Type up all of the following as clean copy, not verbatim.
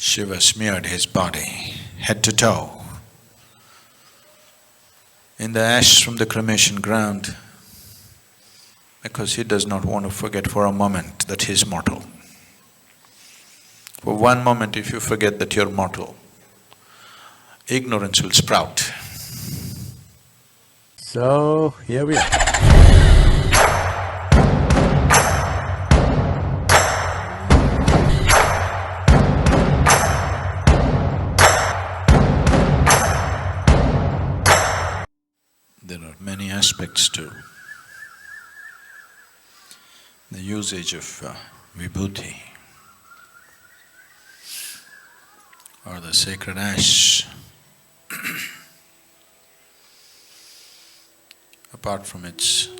Shiva smeared his body, head to toe, in the ash from the cremation ground because he does not want to forget for a moment that he is mortal. For one moment if you forget that you're mortal, ignorance will sprout. So, here we are. There are many aspects to the usage of vibhuti or the sacred ash. Apart from its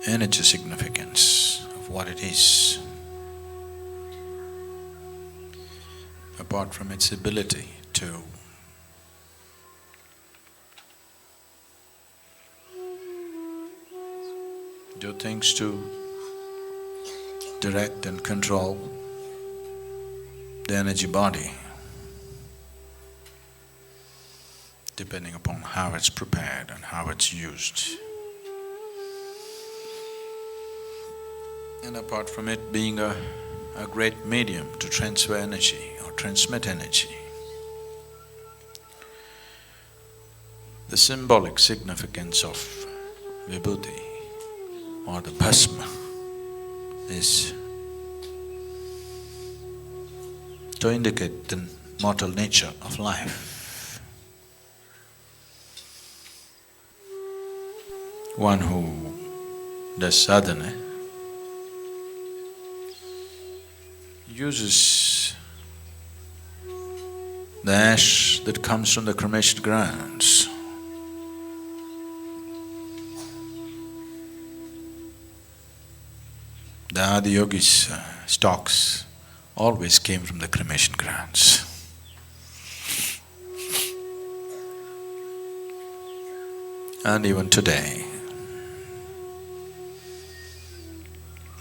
energy significance of what it is, apart from its ability to do things to direct and control the energy body, depending upon how it's prepared and how it's used. And apart from it being a great medium to transfer energy or transmit energy, the symbolic significance of vibhuti or the bhasma is to indicate the mortal nature of life. One who does sadhana uses the ash that comes from the cremation grounds The Adiyogi's stocks always came from the cremation grounds. And even today,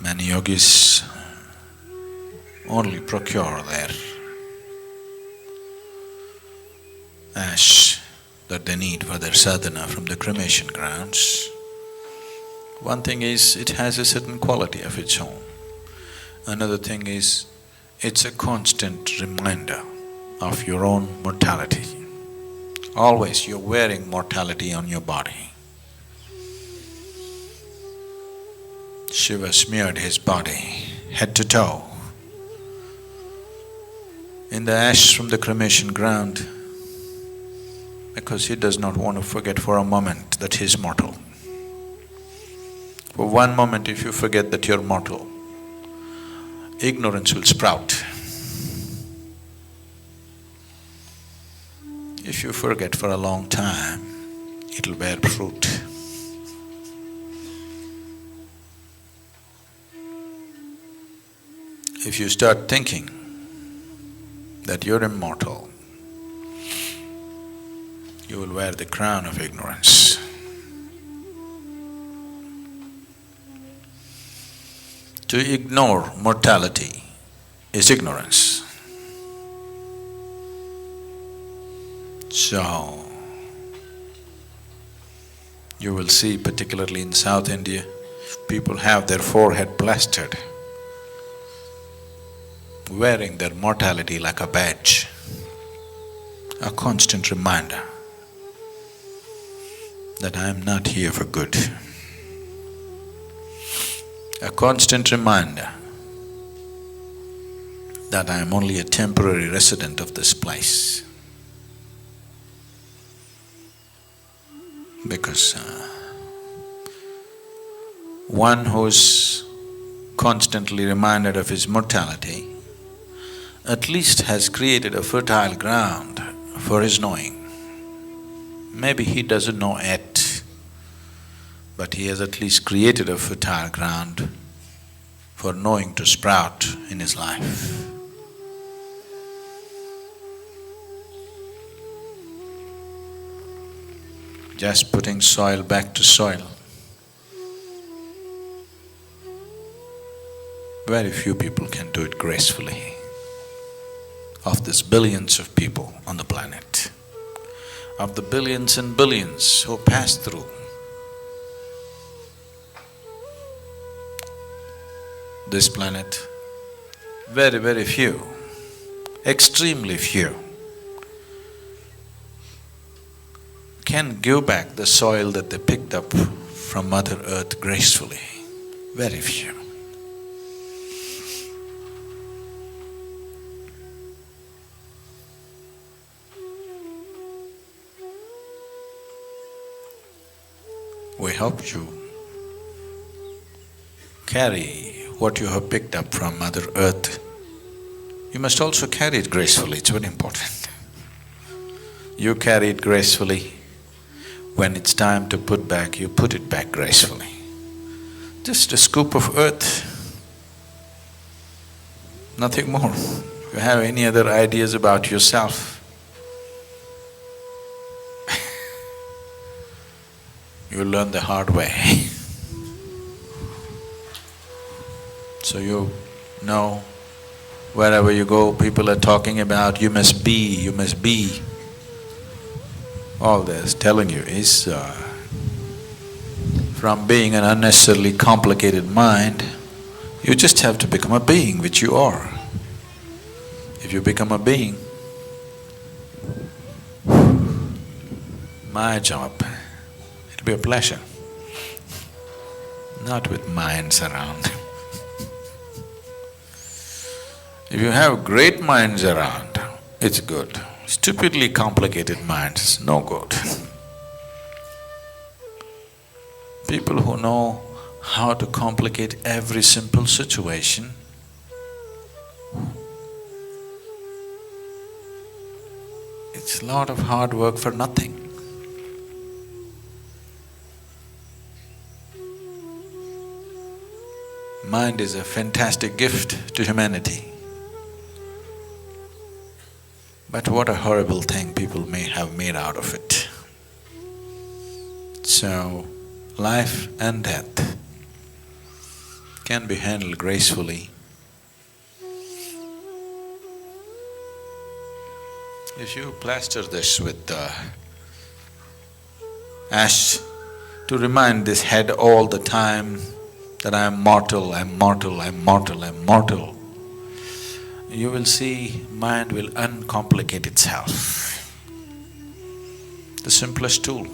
many yogis only procure their ash that they need for their sadhana from the cremation grounds. One thing is, it has a certain quality of its own. Another thing is, it's a constant reminder of your own mortality. Always you're wearing mortality on your body. Shiva smeared his body, head to toe, in the ash from the cremation ground because he does not want to forget for a moment that he is mortal. For one moment if you forget that you're mortal, ignorance will sprout. If you forget for a long time, it'll bear fruit. If you start thinking that you're immortal, you will wear the crown of ignorance. To ignore mortality is ignorance. So, you will see particularly in South India, people have their forehead plastered, wearing their mortality like a badge, a constant reminder that I am not here for good. A constant reminder that I am only a temporary resident of this place. Because one who's constantly reminded of his mortality at least has created a fertile ground for his knowing. Maybe he doesn't know yet, but he has at least created a fertile ground for knowing to sprout in his life. Just putting soil back to soil Very few people can do it gracefully. Of these billions of people on the planet, of the billions and billions who pass through, this planet, very, very few, extremely few, can give back the soil that they picked up from Mother Earth gracefully. Very few. We hope you carry what you have picked up from Mother Earth. You must also carry it gracefully, it's very important. You carry it gracefully. When it's time to put back, you put it back gracefully. Just a scoop of earth, nothing more. If you have any other ideas about yourself, you learn the hard way. So you know, wherever you go, people are talking about you must be, you must be. All this telling you is from being an unnecessarily complicated mind, you just have to become a being, which you are. If you become a being, my job, it'll be a pleasure. Not with minds around. If you have great minds around, it's good. Stupidly complicated minds, no good. People who know how to complicate every simple situation, it's a lot of hard work for nothing. Mind is a fantastic gift to humanity. But what a horrible thing people may have made out of it. So, life and death can be handled gracefully. If you plaster this with ash to remind this head all the time that I am mortal, I am mortal, I am mortal, I am mortal, you will see mind will uncomplicate itself. The simplest tool.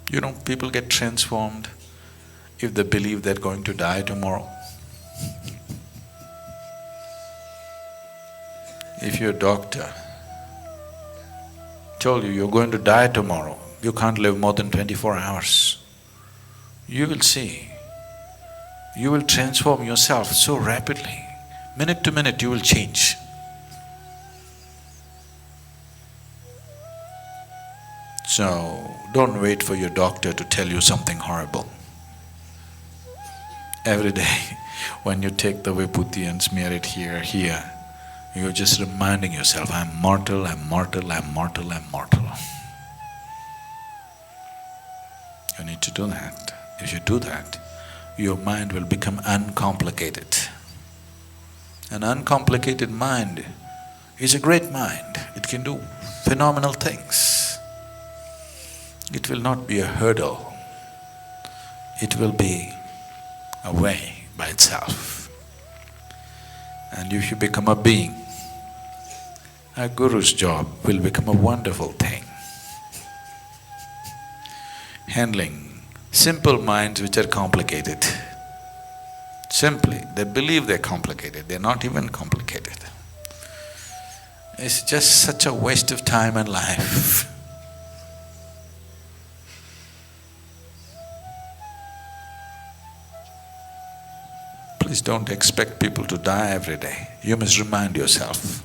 You know, people get transformed if they believe they're going to die tomorrow. If your doctor told you you're going to die tomorrow, you can't live more than 24 hours, you will see, you will transform yourself so rapidly. Minute to minute you will change. So, don't wait for your doctor to tell you something horrible. Every day, when you take the vibhuti and smear it here, you're just reminding yourself, I'm mortal, I'm mortal, I'm mortal, I'm mortal. You need to do that. If you do that, your mind will become uncomplicated. An uncomplicated mind is a great mind. It can do phenomenal things. It will not be a hurdle. It will be a way by itself. And if you become a being, a guru's job will become a wonderful thing. Handling simple minds which are complicated. Simply, they believe they're complicated, they're not even complicated. It's just such a waste of time and life. Please don't expect people to die every day. You must remind yourself.